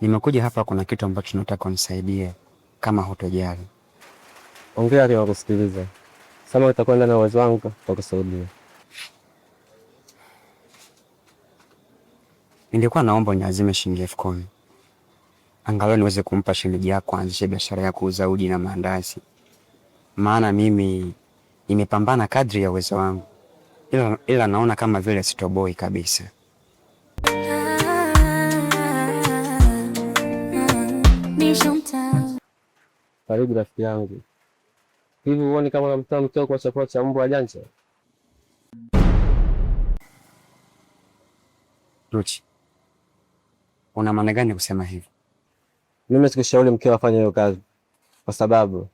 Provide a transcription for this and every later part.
Nimekuja hapa, kuna kitu ambacho nataka unisaidie kama hutojali. Ongea kwa kusikiliza. Sema utakwenda na uwezo wangu kwa kusaidia. Nilikuwa naomba uniazime shilingi 10,000. Angalau niweze kumpa shemeji yako aanzishe biashara ya kuuza uji na maandazi. Maana mimi nimepambana kadri ya uwezo wangu. Ila naona kama vile sitoboi kabisa. Karibu rafiki yangu. Hivi uone kama unamtoa mtoko kwa chakula cha mbwa janja? Ruchi, una maana gani kusema hivi? Mimi sikushauri mkeo afanye hiyo kazi, kwa sababu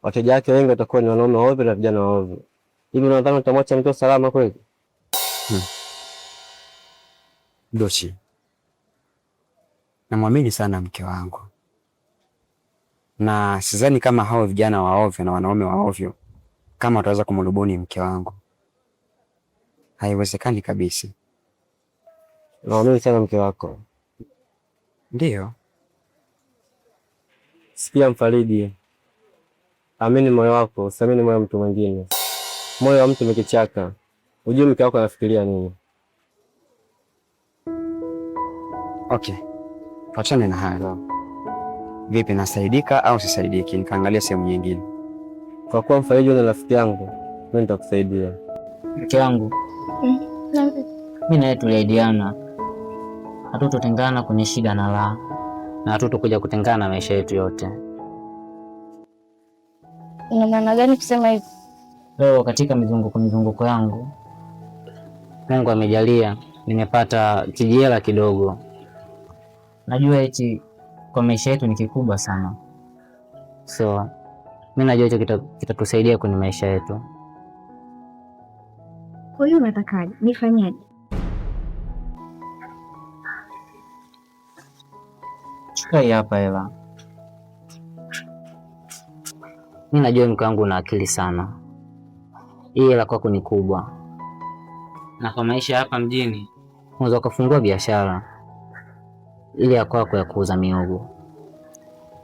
wateja wake wengi watakuwa ni wanaume waovu na vijana waovu. Hivi unadhani utamwacha mkeo salama kweli? Ruchi, namwamini sana mke wangu, na sidhani kama hao vijana waovyo na wanaume waovyo kama wataweza kumrubuni mke wangu. Haiwezekani kabisa. Naamini sana mke wako. Ndiyo. Sikia Mfaridi, amini moyo wako, usiamini moyo wa mtu mwingine. Moyo wa mtu ni kichaka. Ujue mke wako anafikiria nini. Okay, achana na hayo. Vipi, nasaidika au sisaidiki? Nikaangalia sehemu nyingine. Kwa kuwa Mfaridi ni rafiki yangu, mimi nitakusaidia. Mke wangu, mimi naye tuliahidiana hatutotengana kwenye shida na raha, na hatutokuja kutengana maisha yetu yote. Una maana gani kusema hivi? Leo katika mizunguko yangu, Mungu amejalia nimepata kijela kidogo. Najua hichi kwa maisha yetu ni kikubwa sana. So, mimi najua hicho kitatusaidia kwenye maisha yetu. Kwa hiyo unatakaje? Nifanyaje? Chukua hii hapa hela. Mimi najua mke wangu una akili sana. Hii hela kwako ni kubwa. Na kwa maisha hapa mjini, unaweza kufungua biashara ili ya kwako ya kuuza miogo.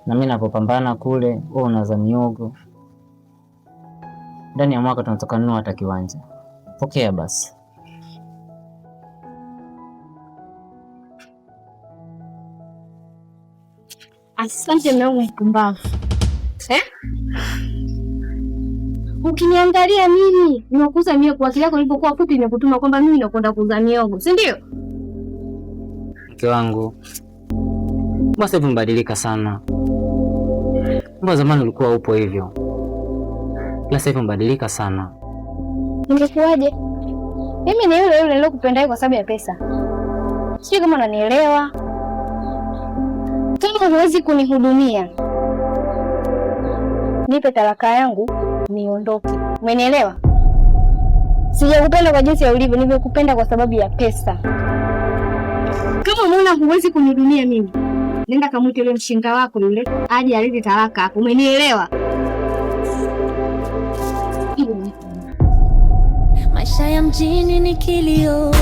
Na mimi napopambana kule, wewe unauza miogo. Ndani ya mwaka tunataka kununua hata kiwanja. Pokea basi. Asante mwanangu mpumbavu. Ukiniangalia mimi nimekuuza miogo, akili yako ilipokuwa fupi nimekutuma kwamba mimi nakwenda kuuza miogo, si ndio? Mke wangu, mbona sasa mbadilika sana? Mbona zamani ulikuwa upo hivyo? Ila sasa mbadilika sana. Nimekuaje? Mimi ni yule yule nilokupenda kwa sababu ya pesa. Sio kama unanielewa. Kama huwezi kunihudumia, nipe talaka yangu niondoke. Umenielewa? Sijakupenda kwa jinsi ya ulivyo, nimekupenda kwa sababu ya pesa. Kama unaona huwezi kunihudumia mimi, nenda kamwite yule mshinga wako yule aje alete talaka hapo. Umenielewa? Maisha ya mjini ni kilio,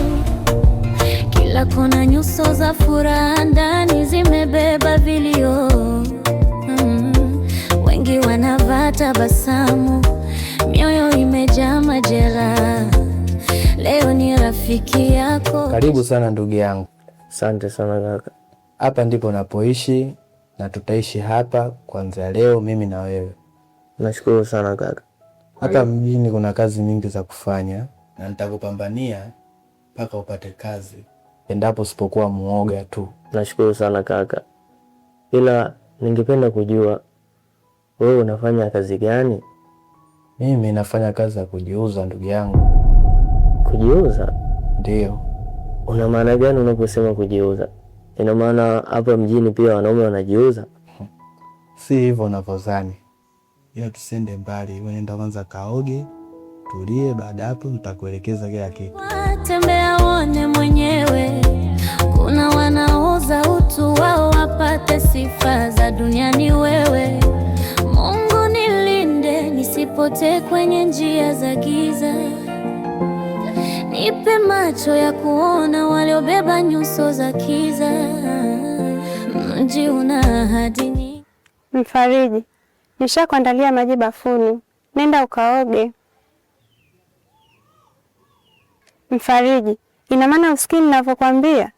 kila kona nyuso za furaha ndani zimebeba vilio. Wengi wanavaa tabasamu, mioyo imejaa majeraha. Leo ni rafiki yako. Karibu sana ndugu yangu. Asante sana kaka. Hapa ndipo napoishi na tutaishi hapa kuanzia leo, mimi na wewe. Nashukuru sana kaka. Hapa mjini kuna kazi nyingi za kufanya na nitakupambania mpaka upate kazi, endapo usipokuwa muoga tu. Nashukuru sana kaka. Ila ningependa kujua wewe unafanya kazi gani? Mimi nafanya kazi ya kujiuza ndugu yangu. Kujiuza? Ndio. Una maana gani unaposema kujiuza? Ina maana hapa mjini pia wanaume wanajiuza? Si hivyo unavyozani. Ila tusende mbali, wewe nenda kwanza kaoge, tulie, baada hapo nitakuelekeza kila kitu. Tembea uone mwenyewe. Kuna wanauza utu wao wapate sifa za duniani. Wewe Mungu nilinde nisipotee kwenye njia za giza. Nipe macho ya kuona waliobeba nyuso za kiza. mji una ahadi nyingi. Mfariji, nishakuandalia maji bafuni, nenda ukaoge. Mfariji, ina maana usikii ninavyokuambia?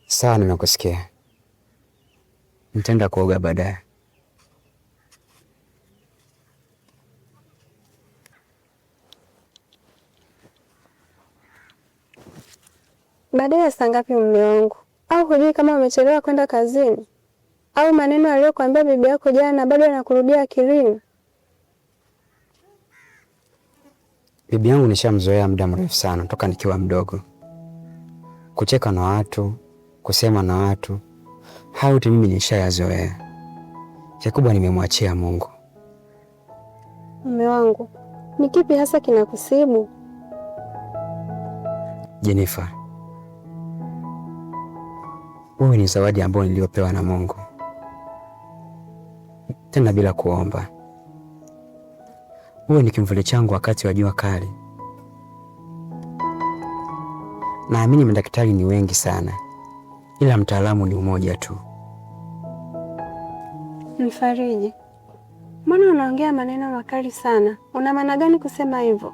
Sawa, nimekusikia. Nitaenda kuoga baadaye. Baadaye saa ngapi mume wangu? Au hujui kama umechelewa kwenda kazini? Au maneno aliyokuambia bibi yako jana bado yanakurudia akilini? Bibi yangu nishamzoea muda mrefu sana toka nikiwa mdogo. Kucheka na watu, kusema na watu, hayo yote mimi nishayazoea. Kikubwa nimemwachia Mungu. Mume wangu, ni kipi hasa kinakusibu? Jennifer, wewe ni zawadi ambayo niliyopewa na Mungu, tena bila kuomba. Wewe ni kimvuli changu wakati wa jua kali. Naamini madaktari ni wengi sana, ila mtaalamu ni mmoja tu. Mfariji, mbona unaongea maneno makali sana? Una maana gani kusema hivyo?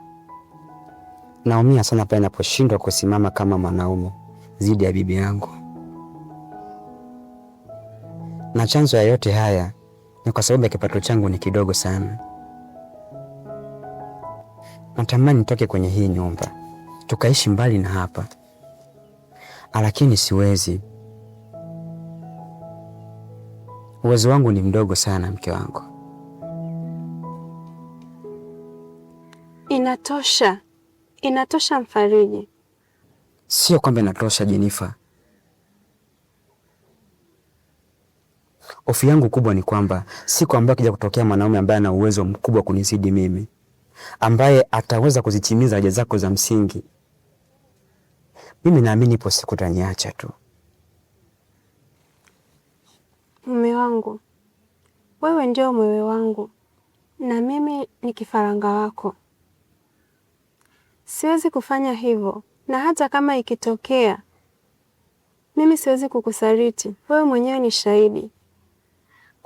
Naumia sana pale ninaposhindwa kusimama kama mwanaume zidi ya bibi yangu. Na chanzo ya yote haya ni kwa sababu ya kipato changu ni kidogo sana. Natamani nitoke kwenye hii nyumba, tukaishi mbali na hapa, lakini siwezi. Uwezo wangu ni mdogo sana, mke wangu. Inatosha. Inatosha Mfariji. Sio kwamba inatosha Jennifer. Hofu yangu kubwa ni kwamba siku ambayo kija kutokea mwanaume ambaye ana uwezo mkubwa kunizidi mimi, ambaye ataweza kuzitimiza haja zako za msingi, mimi naamini ipo siku utaniacha tu. Mume wangu, wewe ndio mwewe wangu na mimi ni kifaranga wako. Siwezi kufanya hivyo, na hata kama ikitokea, mimi siwezi kukusaliti. Wewe mwenyewe ni shahidi.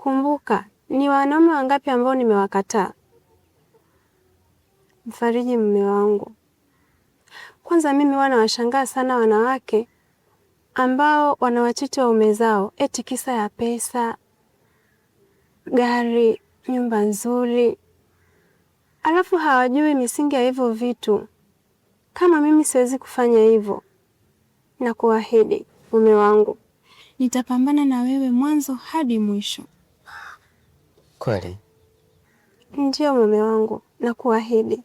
Kumbuka, ni wanaume wangapi ambao nimewakataa? Mfariji, mume wangu, kwanza mimi wanawashangaa sana wanawake ambao wanawachiti waume zao eti kisa ya pesa, gari, nyumba nzuri, alafu hawajui misingi ya hivyo vitu. Kama mimi siwezi kufanya hivyo, na kuahidi mume wangu, nitapambana na wewe mwanzo hadi mwisho. Kweli? Ndio mume wangu, na kuahidi.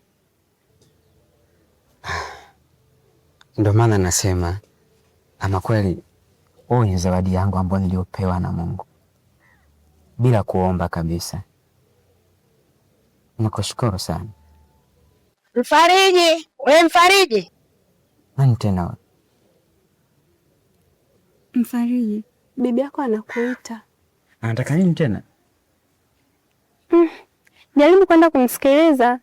Ndio maana nasema ama kweli wewe ni zawadi yangu ambayo niliopewa na Mungu bila kuomba kabisa. Nakushukuru sana. Mfariji, we Mfariji. Nani tena? Mfariji, bibi yako anakuita. Anataka nini tena? Jaribu kwenda kumsikiliza.